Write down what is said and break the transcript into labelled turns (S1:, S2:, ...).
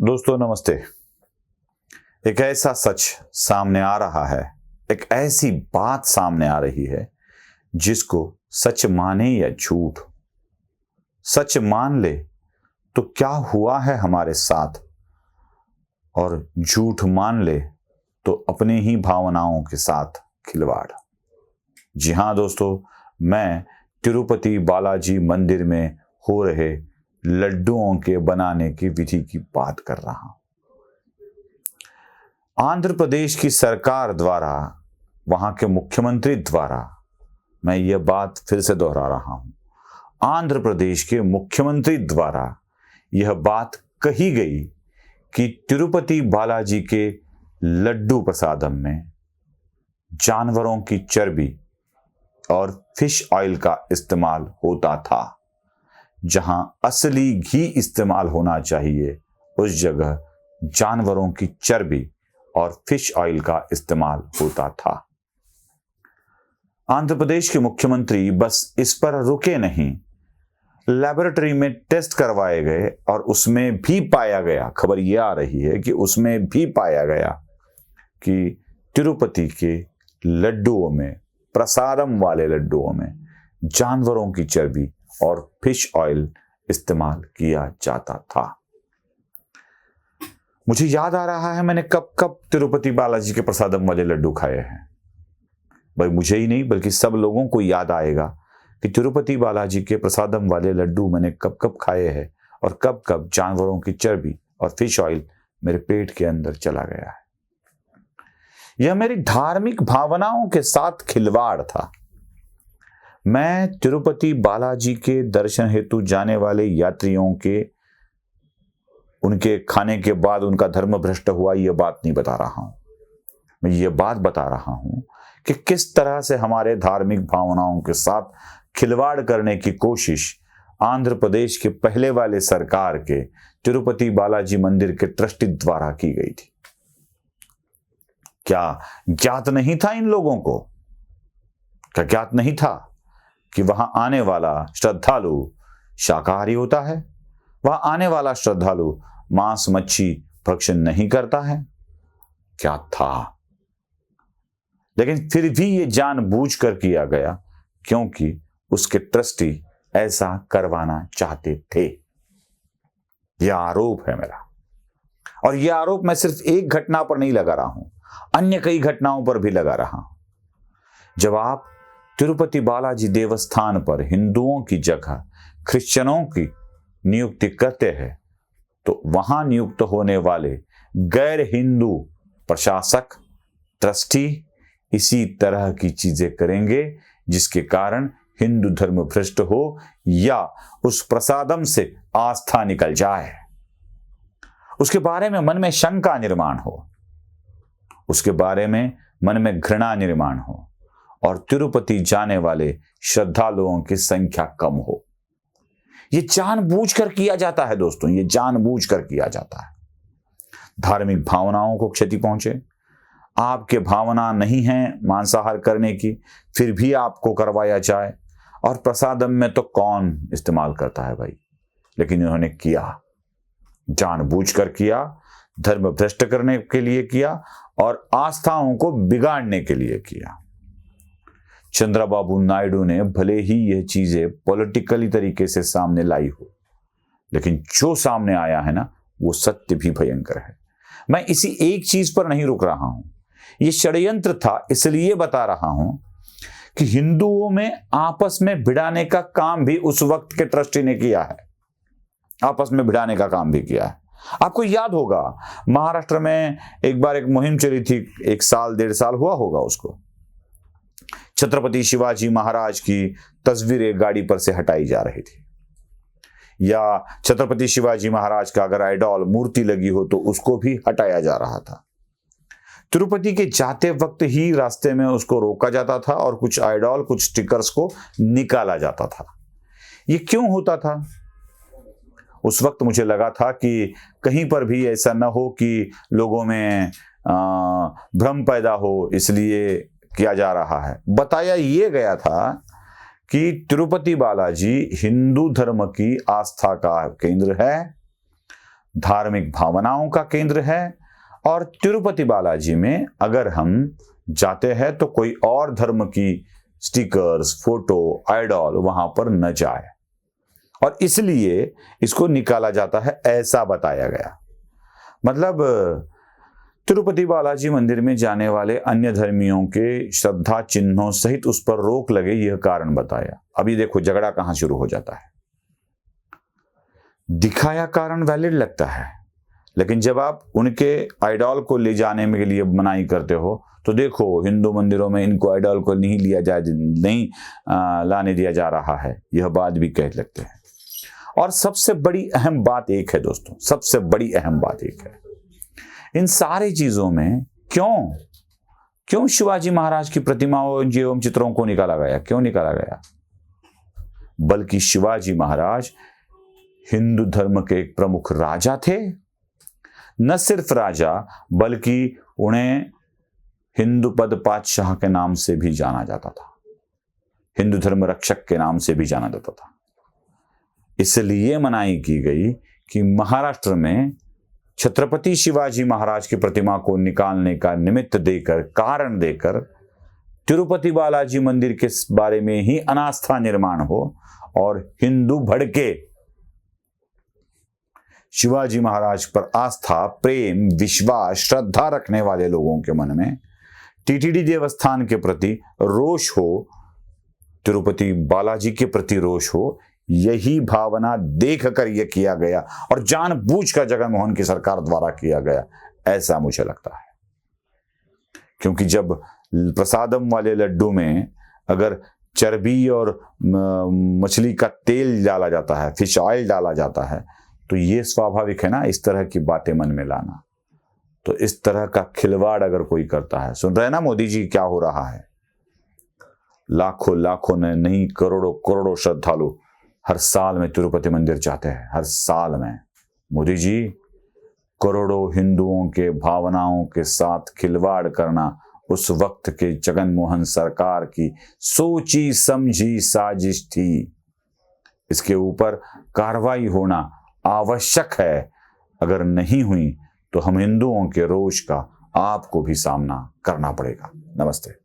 S1: दोस्तों नमस्ते। एक ऐसा सच सामने आ रहा है, एक ऐसी बात सामने आ रही है जिसको सच माने या झूठ, सच मान ले तो क्या हुआ है हमारे साथ और झूठ मान ले तो अपने ही भावनाओं के साथ खिलवाड़। जी हां दोस्तों, मैं तिरुपति बालाजी मंदिर में हो रहे लड्डुओं के बनाने की विधि की बात कर रहा हूं। आंध्र प्रदेश की सरकार द्वारा, वहां के मुख्यमंत्री द्वारा, मैं यह बात फिर से दोहरा रहा हूं, आंध्र प्रदेश के मुख्यमंत्री द्वारा यह बात कही गई कि तिरुपति बालाजी के लड्डू प्रसादम में जानवरों की चर्बी और फिश ऑयल का इस्तेमाल होता था। जहां असली घी इस्तेमाल होना चाहिए उस जगह जानवरों की चर्बी और फिश ऑयल का इस्तेमाल होता था। आंध्र प्रदेश के मुख्यमंत्री बस इस पर रुके नहीं, लैबोरेटरी में टेस्ट करवाए गए और उसमें भी पाया गया, खबर यह आ रही है कि उसमें भी पाया गया कि तिरुपति के लड्डुओं में, प्रसादम वाले लड्डुओं में जानवरों की चर्बी और फिश ऑयल इस्तेमाल किया जाता था। मुझे याद आ रहा है मैंने कब कब तिरुपति बालाजी के प्रसादम वाले लड्डू खाए हैं। भाई मुझे ही नहीं बल्कि सब लोगों को याद आएगा कि तिरुपति बालाजी के प्रसादम वाले लड्डू मैंने कब कब खाए हैं और कब कब जानवरों की चर्बी और फिश ऑयल मेरे पेट के अंदर चला गया है। यह मेरी धार्मिक भावनाओं के साथ खिलवाड़ था। मैं तिरुपति बालाजी के दर्शन हेतु जाने वाले यात्रियों के उनके खाने के बाद उनका धर्म भ्रष्ट हुआ, यह बात नहीं बता रहा हूं। मैं ये बात बता रहा हूं कि किस तरह से हमारे धार्मिक भावनाओं के साथ खिलवाड़ करने की कोशिश आंध्र प्रदेश के पहले वाले सरकार के तिरुपति बालाजी मंदिर के ट्रस्टी द्वारा की गई थी। क्या ज्ञात नहीं था इन लोगों को? क्या ज्ञात नहीं था कि वहां आने वाला श्रद्धालु शाकाहारी होता है? वहां आने वाला श्रद्धालु मांस मच्छी भक्षण नहीं करता है? क्या था? लेकिन फिर भी ये जानबूझकर किया गया क्योंकि उसके ट्रस्टी ऐसा करवाना चाहते थे। यह आरोप है मेरा, और यह आरोप मैं सिर्फ एक घटना पर नहीं लगा रहा हूं, अन्य कई घटनाओं पर भी लगा रहा हूं। जब आप तिरुपति बालाजी देवस्थान पर हिंदुओं की जगह क्रिश्चियनों की नियुक्ति करते हैं तो वहां नियुक्त होने वाले गैर हिंदू प्रशासक, ट्रस्टी इसी तरह की चीजें करेंगे जिसके कारण हिंदू धर्म भ्रष्ट हो या उस प्रसादम से आस्था निकल जाए, उसके बारे में मन में शंका निर्माण हो, उसके बारे में मन में घृणा निर्माण हो और तिरुपति जाने वाले श्रद्धालुओं की संख्या कम हो। यह जानबूझकर किया जाता है दोस्तों, यह जानबूझकर किया जाता है। धार्मिक भावनाओं को क्षति पहुंचे, आपके भावना नहीं है मांसाहार करने की, फिर भी आपको करवाया जाए। और प्रसादम में तो कौन इस्तेमाल करता है भाई, लेकिन इन्होंने किया, जानबूझकर किया, धर्म भ्रष्ट करने के लिए किया और आस्थाओं को बिगाड़ने के लिए किया। चंद्रबाबू नायडू ने भले ही यह चीजें पॉलिटिकली तरीके से सामने लाई हो, लेकिन जो सामने आया है ना वो सत्य भी भयंकर है। मैं इसी एक चीज पर नहीं रुक रहा हूं, यह षड्यंत्र था इसलिए बता रहा हूं कि हिंदुओं में आपस में भिड़ाने का काम भी उस वक्त के ट्रस्टी ने किया है, आपस में भिड़ाने का काम भी किया है। आपको याद होगा महाराष्ट्र में एक बार एक मुहिम चली थी, 1 साल 1.5 साल हुआ होगा उसको। छत्रपति शिवाजी महाराज की तस्वीरें गाड़ी पर से हटाई जा रही थी, या छत्रपति शिवाजी महाराज का अगर आइडॉल मूर्ति लगी हो तो उसको भी हटाया जा रहा था। तिरुपति के जाते वक्त ही रास्ते में उसको रोका जाता था और कुछ आइडॉल, कुछ स्टिकर्स को निकाला जाता था। ये क्यों होता था? उस वक्त मुझे लगा था कि कहीं पर भी ऐसा न हो कि लोगों में भ्रम पैदा हो, इसलिए किया जा रहा है। बताया ये गया था कि तिरुपति बालाजी हिंदू धर्म की आस्था का केंद्र है, धार्मिक भावनाओं का केंद्र है और तिरुपति बालाजी में अगर हम जाते हैं तो कोई और धर्म की स्टिकर्स, फोटो, आइडॉल वहां पर न जाए और इसलिए इसको निकाला जाता है, ऐसा बताया गया। मतलब तिरुपति बालाजी मंदिर में जाने वाले अन्य धर्मियों के श्रद्धा चिन्हों सहित उस पर रोक लगे, यह कारण बताया। अभी देखो झगड़ा कहां शुरू हो जाता है। दिखाया कारण वैलिड लगता है, लेकिन जब आप उनके आइडॉल को ले जाने के लिए मनाही करते हो तो देखो हिंदू मंदिरों में इनको आइडॉल को नहीं लाने दिया जा रहा है, यह बात भी कह लगते हैं। और सबसे बड़ी अहम बात एक है दोस्तों, सबसे बड़ी अहम बात एक है, इन सारी चीजों में क्यों शिवाजी महाराज की प्रतिमाओं एवं चित्रों को निकाला गया? क्यों निकाला गया? बल्कि शिवाजी महाराज हिंदू धर्म के एक प्रमुख राजा थे। न सिर्फ राजा, बल्कि उन्हें हिंदू पद पातशाह के नाम से भी जाना जाता था, हिंदू धर्म रक्षक के नाम से भी जाना जाता था। इसलिए मनाही की गई कि महाराष्ट्र में छत्रपति शिवाजी महाराज की प्रतिमा को निकालने का निमित्त देकर, कारण देकर तिरुपति बालाजी मंदिर के बारे में ही अनास्था निर्माण हो और हिंदू भड़के शिवाजी महाराज पर आस्था, प्रेम, विश्वास, श्रद्धा रखने वाले लोगों के मन में टीटीडी देवस्थान के प्रति रोष हो, तिरुपति बालाजी के प्रति रोष हो। यही भावना देखकर यह किया गया और जानबूझकर जगनमोहन की सरकार द्वारा किया गया, ऐसा मुझे लगता है। क्योंकि जब प्रसादम वाले लड्डू में अगर चर्बी और मछली का तेल डाला जाता है, फिश ऑयल डाला जाता है, तो ये स्वाभाविक है ना इस तरह की बातें मन में लाना। तो इस तरह का खिलवाड़ अगर कोई करता है, सुन रहे ना मोदी जी क्या हो रहा है? लाखों ने नहीं, करोड़ों श्रद्धालु हर साल में तिरुपति मंदिर जाते हैं, हर साल में। मोदी जी, करोड़ों हिंदुओं के भावनाओं के साथ खिलवाड़ करना उस वक्त के जगनमोहन सरकार की सोची समझी साजिश थी। इसके ऊपर कार्रवाई होना आवश्यक है। अगर नहीं हुई तो हम हिंदुओं के रोष का आपको भी सामना करना पड़ेगा। नमस्ते।